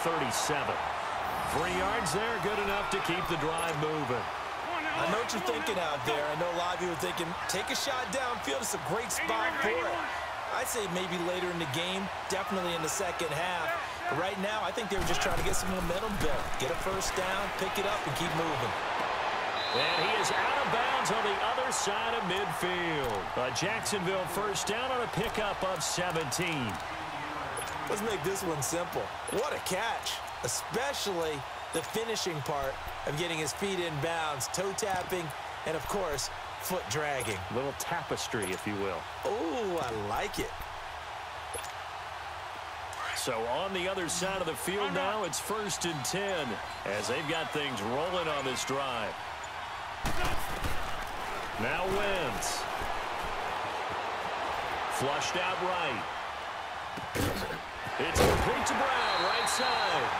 37. 3 yards there, good enough to keep the drive moving. I know what you're thinking out there. I know a lot of you are thinking, take a shot downfield. It's a great spot for it. I'd say maybe later in the game, definitely in the second half. But right now, I think they were just trying to get some momentum built. Get a first down, pick it up, and keep moving. And he is out of bounds on the other side of midfield. A Jacksonville first down on a pickup of 17. Let's make this one simple. What a catch, especially the finishing part of getting his feet in bounds, toe tapping, and of course, foot dragging. A little tapestry, if you will. Oh, I like it. So on the other side of the field now, it's 1st and 10 as they've got things rolling on this drive. Now Wentz. Flushed out right. It's complete to Brown, right side.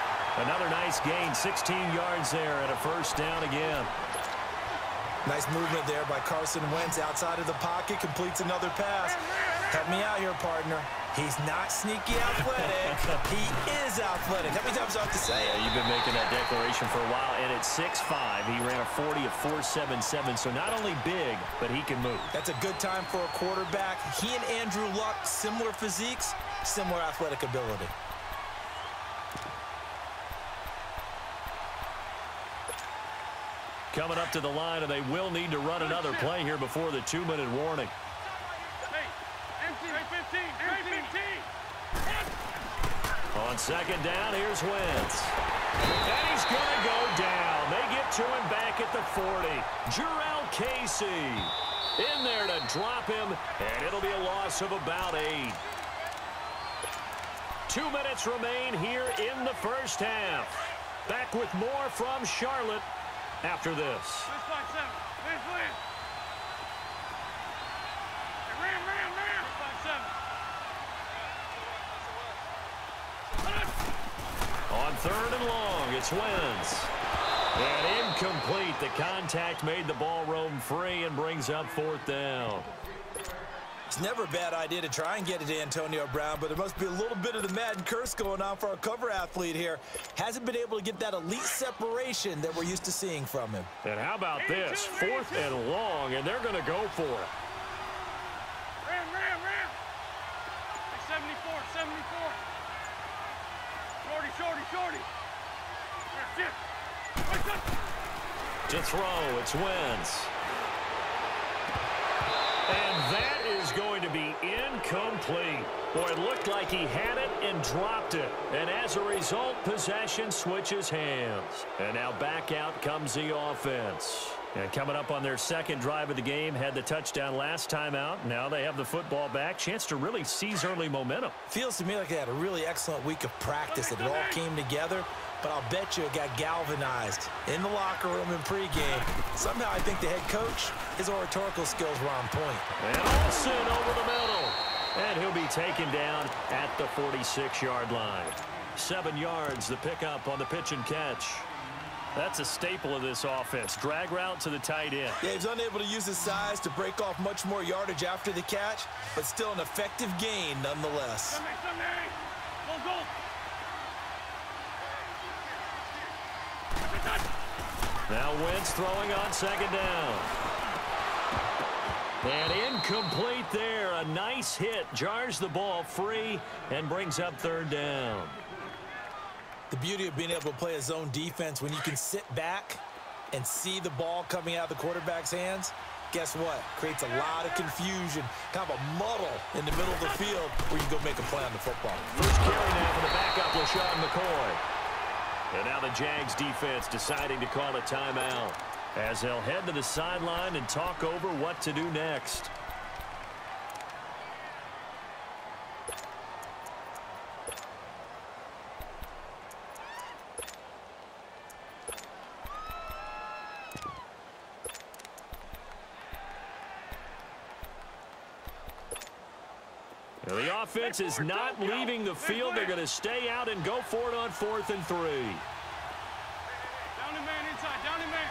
Another nice gain, 16 yards there and a first down again. Nice movement there by Carson Wentz outside of the pocket, completes another pass. Help me out here, partner. He's not sneaky athletic. He is athletic. How many times do I have to say it? Yeah, you've been making that declaration for a while, and at 6'5", he ran a 40 of 4.77, so not only big, but he can move. That's a good time for a quarterback. He and Andrew Luck, similar physiques, similar athletic ability. Coming up to the line, and they will need to run another play here before the 2-minute warning. On second down, here's Wentz. And he's going to go down. They get to him back at the 40. Jurrell Casey in there to drop him, and it'll be a loss of about 8. 2 minutes remain here in the first half. Back with more from Charlotte after this. On 3rd and long, it's Wentz. And incomplete. The contact made the ball roam free and brings up 4th down. It's never a bad idea to try and get it to Antonio Brown, but there must be a little bit of the Madden curse going on for our cover athlete here. Hasn't been able to get that elite separation that we're used to seeing from him. And how about this? 4th and long, and they're going to go for it. Ram. 74. Shorty. To throw, it's Wentz. And that is going to be incomplete. Boy, it looked like he had it and dropped it. And as a result, possession switches hands. And now back out comes the offense. And coming up on their second drive of the game, had the touchdown last time out. Now they have the football back. Chance to really seize early momentum. Feels to me like they had a really excellent week of practice. It all came together, but I'll bet you it got galvanized in the locker room in pregame. Somehow I think the head coach, his oratorical skills were on point. And Olsen over the middle. And he'll be taken down at the 46-yard line. 7 yards, the pickup on the pitch and catch. That's a staple of this offense. Drag route to the tight end. Yeah, he's unable to use his size to break off much more yardage after the catch, but still an effective gain nonetheless. Now Wentz throwing on second down. And incomplete there. A nice hit. Jars the ball free and brings up 3rd down. The beauty of being able to play a zone defense when you can sit back and see the ball coming out of the quarterback's hands, guess what? Creates a lot of confusion, kind of a muddle in the middle of the field where you go make a play on the football. First carry now for the backup, LaShawn McCoy. And now the Jags defense deciding to call a timeout as they'll head to the sideline and talk over what to do next. The offense is not leaving the field. They're going to stay out and go for it on 4th and 3. Down the man inside. Down the man.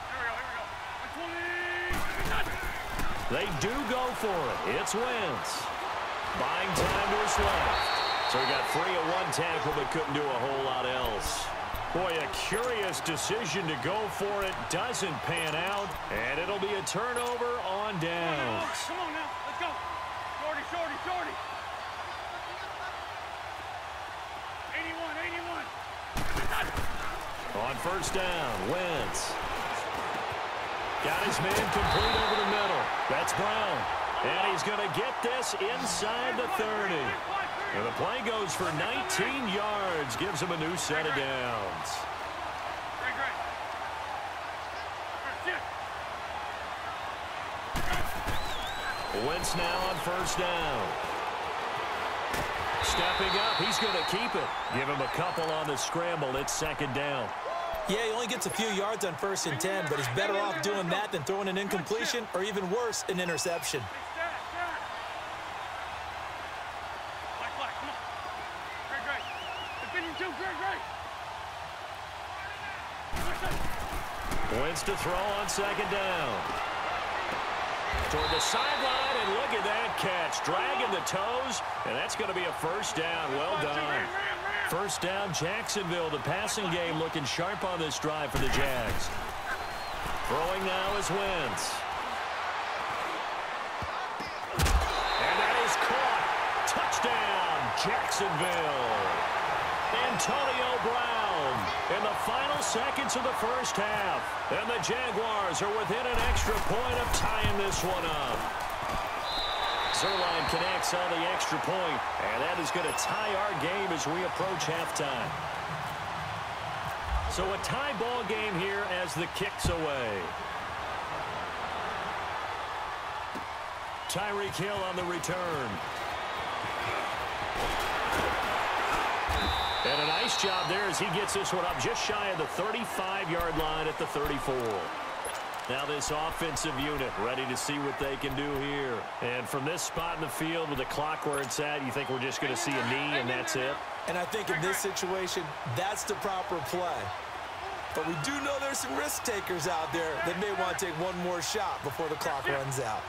Here we go. They do go for it. It's Wentz. Buying time to his left. So he got free of one tackle but couldn't do a whole lot else. Boy, a curious decision to go for it. Doesn't pan out, and it'll be a turnover on downs. Come on now, let's go. Shorty, shorty, shorty. 81, 81. On first down, Wentz. Got his man complete over the middle. That's Brown. And he's going to get this inside the 30. And the play goes for 19 yards. Gives him a new set of downs. Wentz now on first down. Stepping up, he's going to keep it. Give him a couple on the scramble. It's second down. Yeah, he only gets a few yards on 1st and 10, but he's better off doing that than throwing an incompletion or even worse, an interception. Wentz to throw on second down. Toward the sideline, and look at that catch. Dragging the toes, and that's going to be a first down. Well done. First down, Jacksonville. The passing game looking sharp on this drive for the Jags. Throwing now is Wentz. And that is caught. Touchdown, Jacksonville. Antonio Brown in the final seconds of the first half. And the Jaguars are within an extra point of tying this one up. Zerline connects on the extra point, and that is going to tie our game as we approach halftime. So a tie ball game here as the kick's away. Tyreek Hill on the return. And a nice job there as he gets this one up just shy of the 35-yard line at the 34. Now this offensive unit ready to see what they can do here. And from this spot in the field with the clock where it's at, you think we're just going to see a knee and that's it? And I think in this situation, that's the proper play. But we do know there's some risk takers out there that may want to take one more shot before the clock runs out.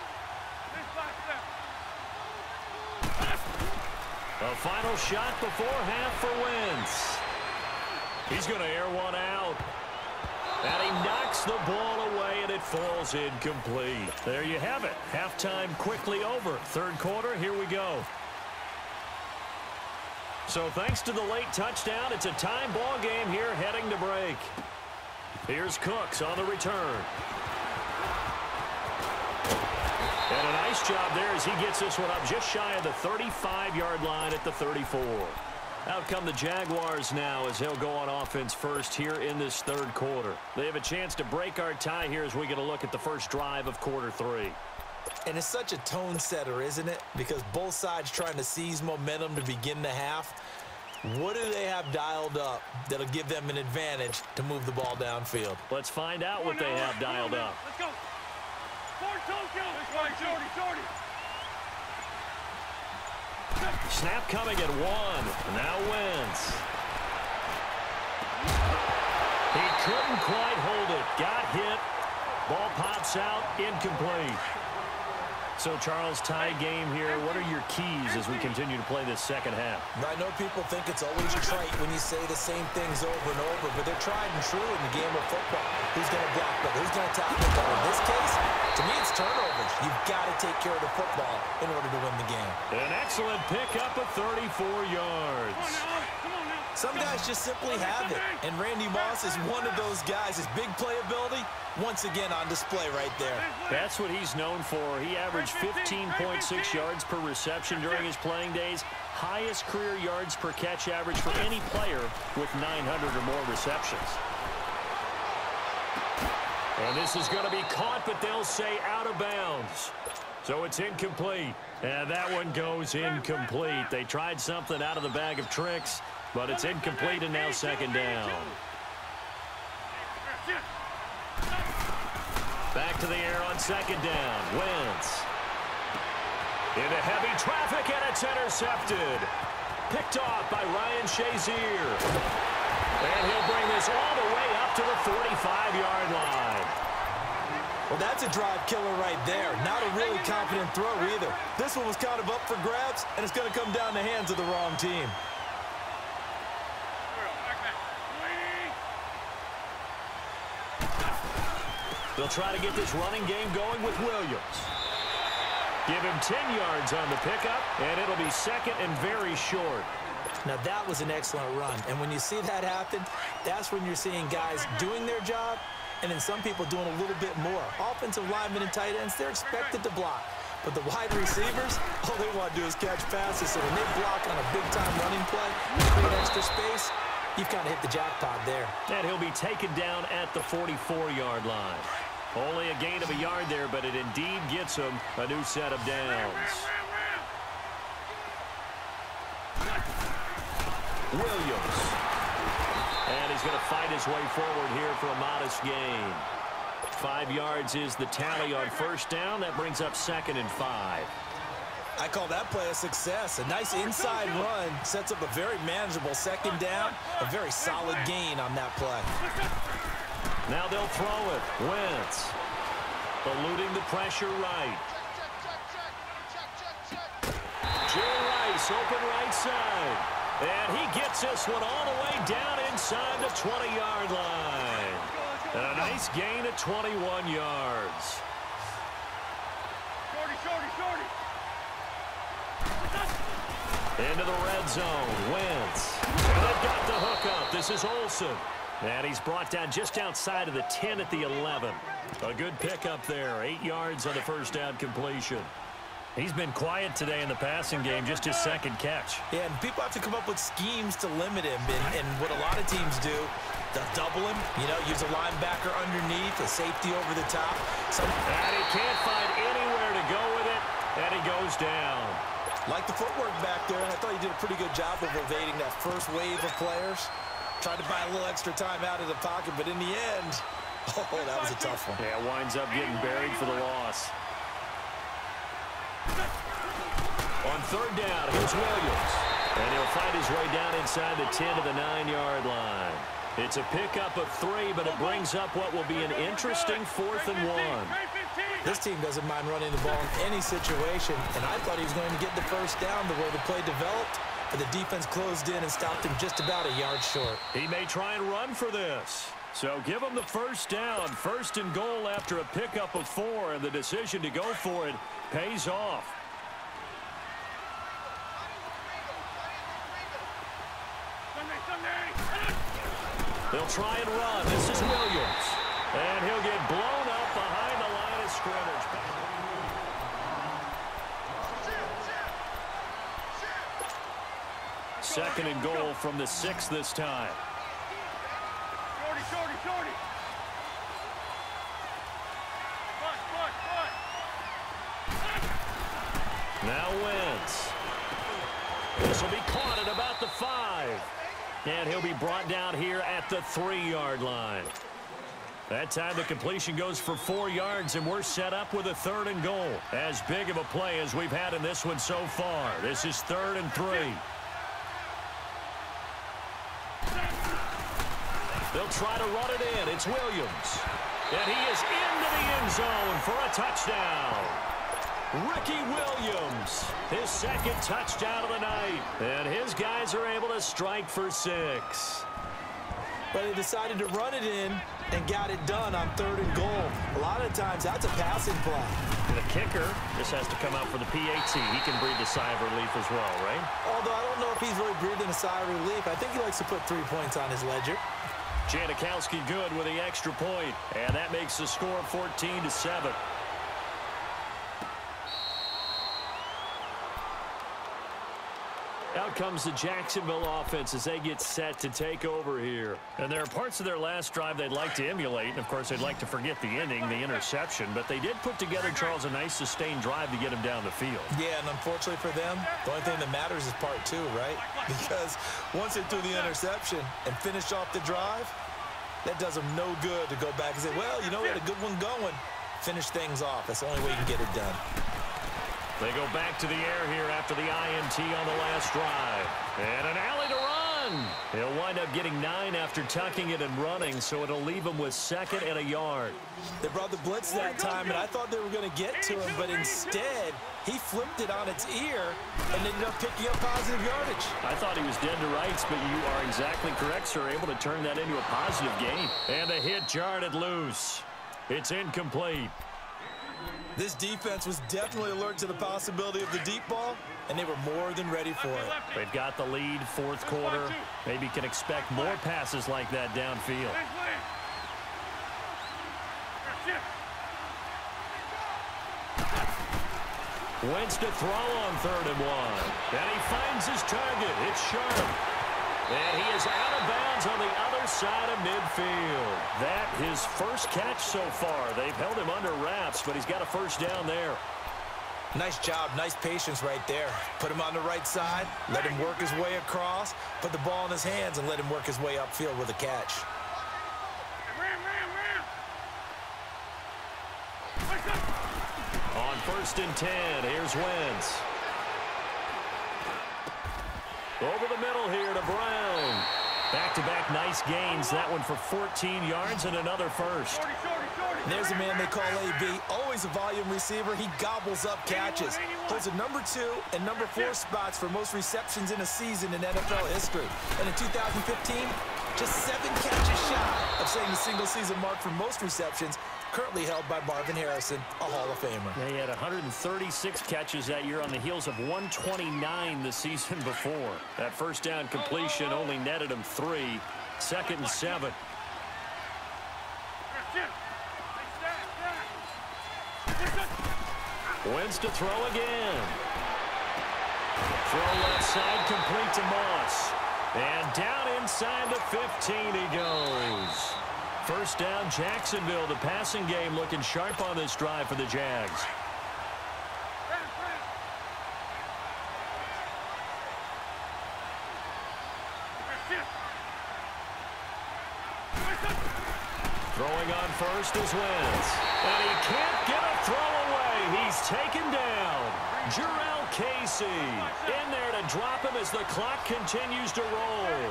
A final shot before half for Wentz. He's going to air one out. And he knocks the ball away, and it falls incomplete. There you have it. Halftime quickly over. Third quarter, here we go. So thanks to the late touchdown, it's a time ball game here heading to break. Here's Cooks on the return. And a nice job there as he gets this one up just shy of the 35-yard line at the 34. Out come the Jaguars now as they'll go on offense first here in this third quarter. They have a chance to break our tie here as we get a look at the first drive of quarter three. And it's such a tone setter, isn't it? Because both sides trying to seize momentum to begin the half. What do they have dialed up that'll give them an advantage to move the ball downfield? Let's find out what they have dialed up. Let's go. Snap coming at one. Now Wentz. He couldn't quite hold it. Got hit. Ball pops out. Incomplete. So, Charles, tie game here. What are your keys as we continue to play this second half? I know people think it's always trite when you say the same things over and over, but they're tried and true in the game of football. Who's going to block better? Who's going to tackle better? In this case, to me, it's turnovers. You've got to take care of the football in order to win the game. An excellent pickup of 34 yards. Some guys just simply have it, and Randy Moss is one of those guys. His big playability, once again on display right there. That's what he's known for. He averaged 15.6 yards per reception during his playing days. Highest career yards per catch average for any player with 900 or more receptions. And this is going to be caught, but they'll say out of bounds. So it's incomplete. And that one goes incomplete. They tried something out of the bag of tricks, but it's incomplete and now second down. Back to the air on second down. Wentz. Into heavy traffic, and it's intercepted. Picked off by Ryan Shazier. And he'll bring this all the way up to the 45-yard line. Well, that's a drive killer right there. Not a really confident throw either. This one was kind of up for grabs, and it's going to come down the hands of the wrong team. They'll try to get this running game going with Williams. Give him 10 yards on the pickup, and it'll be second and very short. Now, that was an excellent run, and when you see that happen, that's when you're seeing guys doing their job and then some people doing a little bit more. Offensive linemen and tight ends, they're expected to block. But the wide receivers, all they want to do is catch passes. So when they block on a big-time running play, create extra space, you've kind of hit the jackpot there. And he'll be taken down at the 44-yard line. Only a gain of a yard there, but it indeed gets him a new set of downs. Williams. And he's going to fight his way forward here for a modest gain. 5 yards is the tally on first down. That brings up 2nd and 5. I call that play a success. A nice inside run sets up a very manageable second down. A very solid gain on that play. Now they'll throw it. Wentz. Eluding the pressure right. Joe Rice open right side. And he gets this one all the way down inside the 20-yard line. And a nice gain of 21 yards. Into the red zone. Wentz. And they've got the hook up. This is Olsen. And he's brought down just outside of the 10 at the 11. A good pickup there. 8 yards on the first down completion. He's been quiet today in the passing game, just his second catch. Yeah, and people have to come up with schemes to limit him. And what a lot of teams do, they'll double him, use a linebacker underneath, a safety over the top. And he can't find anywhere to go with it, and he goes down. Like the footwork back there, and I thought he did a pretty good job of evading that first wave of players. Tried to buy a little extra time out of the pocket, but in the end, that was a tough one. Yeah, winds up getting buried for the loss. On third down, here's Williams. And he'll fight his way down inside the 10 to the 9-yard line. It's a pickup of 3, but it brings up what will be an interesting 4th and 1. This team doesn't mind running the ball in any situation, and I thought he was going to get the first down the way the play developed, but the defense closed in and stopped him just about a yard short. He may try and run for this. So give him the first down, 1st and goal after a pickup of 4, and the decision to go for it pays off. They'll try and run. This is Williams. And he'll get blown up behind the line of scrimmage. 2nd and goal from the 6 this time. Shorty. Now Wentz. This will be caught at about the 5. And he'll be brought down here at the 3-yard line. That time the completion goes for 4 yards, and we're set up with a 3rd and goal. As big of a play as we've had in this one so far. This is 3rd and 3. They'll try to run it in. It's Williams. And he is into the end zone for a touchdown. Ricky Williams, his 2nd touchdown of the night. And his guys are able to strike for 6. But they decided to run it in and got it done on 3rd and goal. A lot of times, that's a passing play. And the kicker just has to come out for the PAT. He can breathe a sigh of relief as well, right? Although I don't know if he's really breathing a sigh of relief. I think he likes to put 3 points on his ledger. Janikowski good with the extra point. And that makes the score 14-7. Out comes the Jacksonville offense as they get set to take over here. And there are parts of their last drive they'd like to emulate. And, of course, they'd like to forget the ending, the interception. But they did put together, Charles, a nice sustained drive to get him down the field. Yeah, and unfortunately for them, the only thing that matters is part 2, right? Because once they threw the interception and finished off the drive, that does them no good to go back and say, well, we had a good one going. Finish things off. That's the only way you can get it done. They go back to the air here after the INT on the last drive. And an alley to run. He'll wind up getting 9 after tucking it and running, so it'll leave him with 2nd and a yard. They brought the blitz that time, and I thought they were going to get to him, but instead, he flipped it on its ear and ended up picking up positive yardage. I thought he was dead to rights, but you are exactly correct, sir. Able to turn that into a positive gain. And the hit jarred it loose. It's incomplete. This defense was definitely alert to the possibility of the deep ball, and they were more than ready for it. They've got the lead, 4th quarter. Maybe can expect more passes like that downfield. Wentz to throw on 3rd and 1. And he finds his target. It's sharp. And he is out of bounds on the other side of midfield. That his first catch so far. They've held him under wraps, but he's got a first down there. Nice job, nice patience right there. Put him on the right side, let him work his way across, put the ball in his hands, and let him work his way upfield with a catch. On 1st and 10, here's Wentz. Over the middle here to Brown. Back-to-back nice gains. That one for 14 yards and another first. There's a man they call AB. Always a volume receiver. He gobbles up catches. Holds a number 2 and number 4 spots for most receptions in a season in NFL history. And in 2015, just 7 catches shy of setting the single-season mark for most receptions, currently held by Marvin Harrison, a Hall of Famer. Yeah, he had 136 catches that year on the heels of 129 the season before. That first down completion only netted him 3. 2nd and 7. Wentz to throw again. Throw left side, complete to Moss. And down inside the 15 he goes. First down, Jacksonville. The passing game looking sharp on this drive for the Jags. Throwing on first is Wentz. And he can't get a throw away. He's taken down. Jurrell Casey in there to drop him as the clock continues to roll.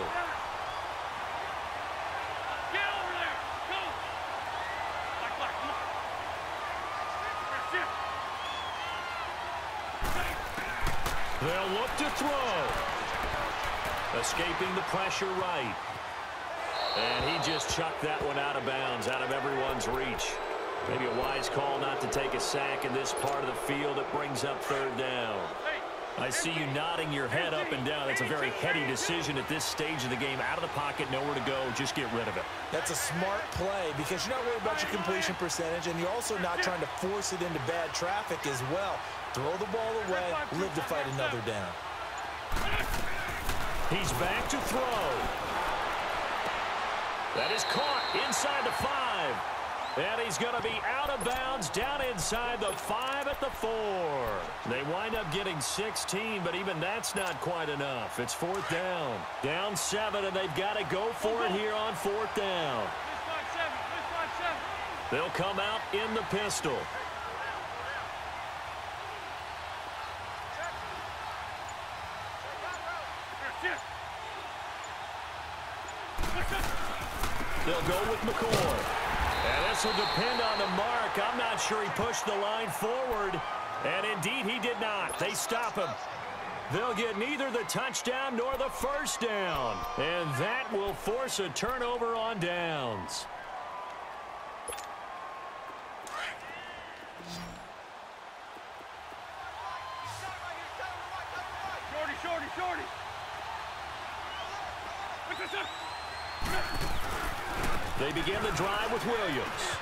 They'll look to throw. Escaping the pressure right. And he just chucked that one out of bounds, out of everyone's reach. Maybe a wise call not to take a sack in this part of the field. It brings up 3rd down. I see you nodding your head up and down. It's a very heady decision at this stage of the game. Out of the pocket, nowhere to go. Just get rid of it. That's a smart play because you're not worried about your completion percentage, and you're also not trying to force it into bad traffic as well. Throw the ball away, live to fight another down. He's back to throw. That is caught inside the 5. And he's going to be out of bounds down inside the 5 at the 4. They wind up getting 16, but even that's not quite enough. It's 4th down. Down 7, and they've got to go for it here on 4th down. They'll come out in the pistol. They'll go with McCoy. And this will depend on the mark. I'm not sure he pushed the line forward. And indeed, he did not. They stop him. They'll get neither the touchdown nor the first down. And that will force a turnover on downs. Shorty. They begin the drive with Williams.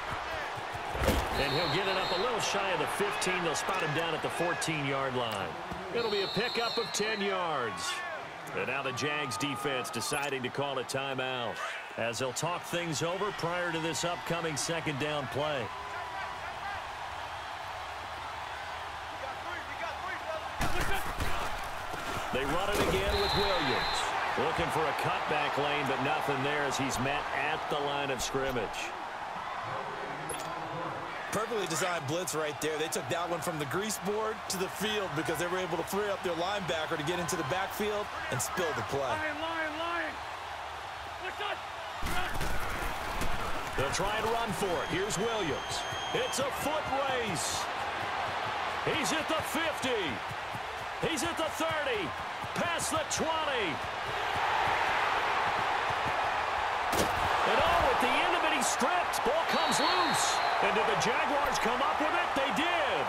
And he'll get it up a little shy of the 15. They'll spot him down at the 14-yard line. It'll be a pickup of 10 yards. And now the Jags defense deciding to call a timeout as they'll talk things over prior to this upcoming 2nd down play. They run it again with Williams. Looking for a cutback lane, but nothing there as he's met at the line of scrimmage. Perfectly designed blitz right there. They took that one from the grease board to the field because they were able to free up their linebacker to get into the backfield and spill the play. Lion. They'll try and run for it. Here's Williams. It's a foot race. He's at the 50. He's at the 30. Past the 20. And oh, at the end of it, he's stripped. Ball comes loose. And did the Jaguars come up with it? They did.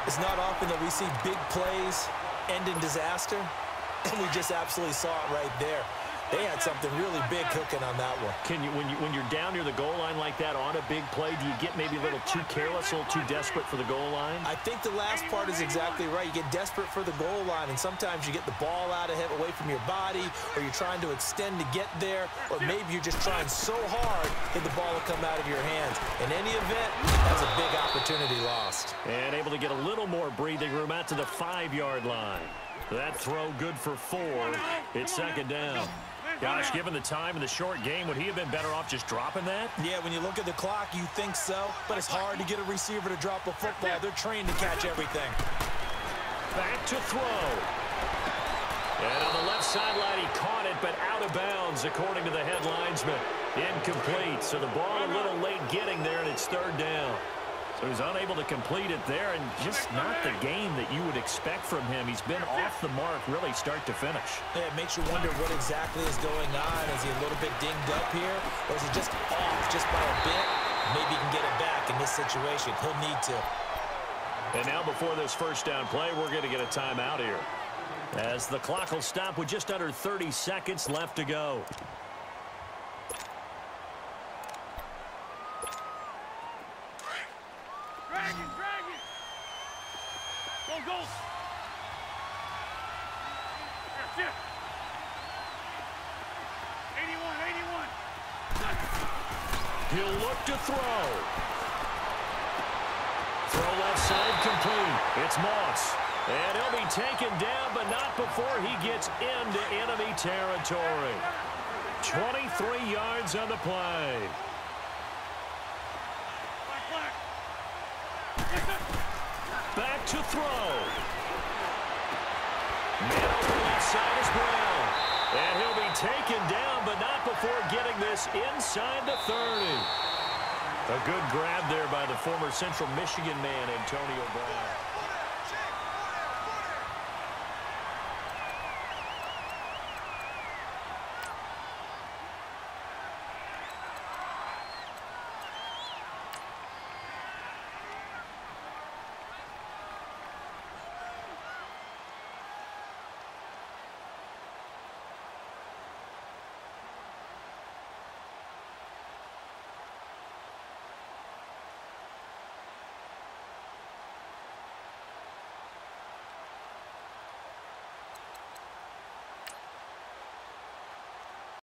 It's not often that we see big plays end in disaster, and we just absolutely saw it right there. They had something really big cooking on that one. Can you, when you're down near the goal line like that on a big play, do you get maybe a little too careless, a little too desperate for the goal line? I think the last part is exactly right. You get desperate for the goal line, and sometimes you get the ball out of it, away from your body, or you're trying to extend to get there, or maybe you're just trying so hard that the ball will come out of your hands. In any event, that's a big opportunity lost. And able to get a little more breathing room out to the 5-yard line. That throw good for 4. It's second down. Gosh, given the time in the short game, would he have been better off just dropping that? Yeah, when you look at the clock, you think so, but it's hard to get a receiver to drop a football. They're trained to catch everything. Back to throw. And on the left sideline, he caught it, but out of bounds, according to the head linesman. Incomplete, so the ball a little late getting there, and it's third down. So he's unable to complete it there, and just not the game that you would expect from him. He's been off the mark really start to finish. Yeah, it makes you wonder what exactly is going on. Is he a little bit dinged up here, or is he just off just by a bit? Maybe he can get it back in this situation. He'll need to. And now before this first down play, we're going to get a timeout here, as the clock will stop with just under 30 seconds left to go. Drag it. Go. That's it. 81. He'll look to throw. Throw left side complete. It's Moss. And he'll be taken down, but not before he gets into enemy territory. 23 yards on the play. Back to throw. Man on the left side is Brown. And he'll be taken down, but not before getting this inside the 30. A good grab there by the former Central Michigan man, Antonio Brown.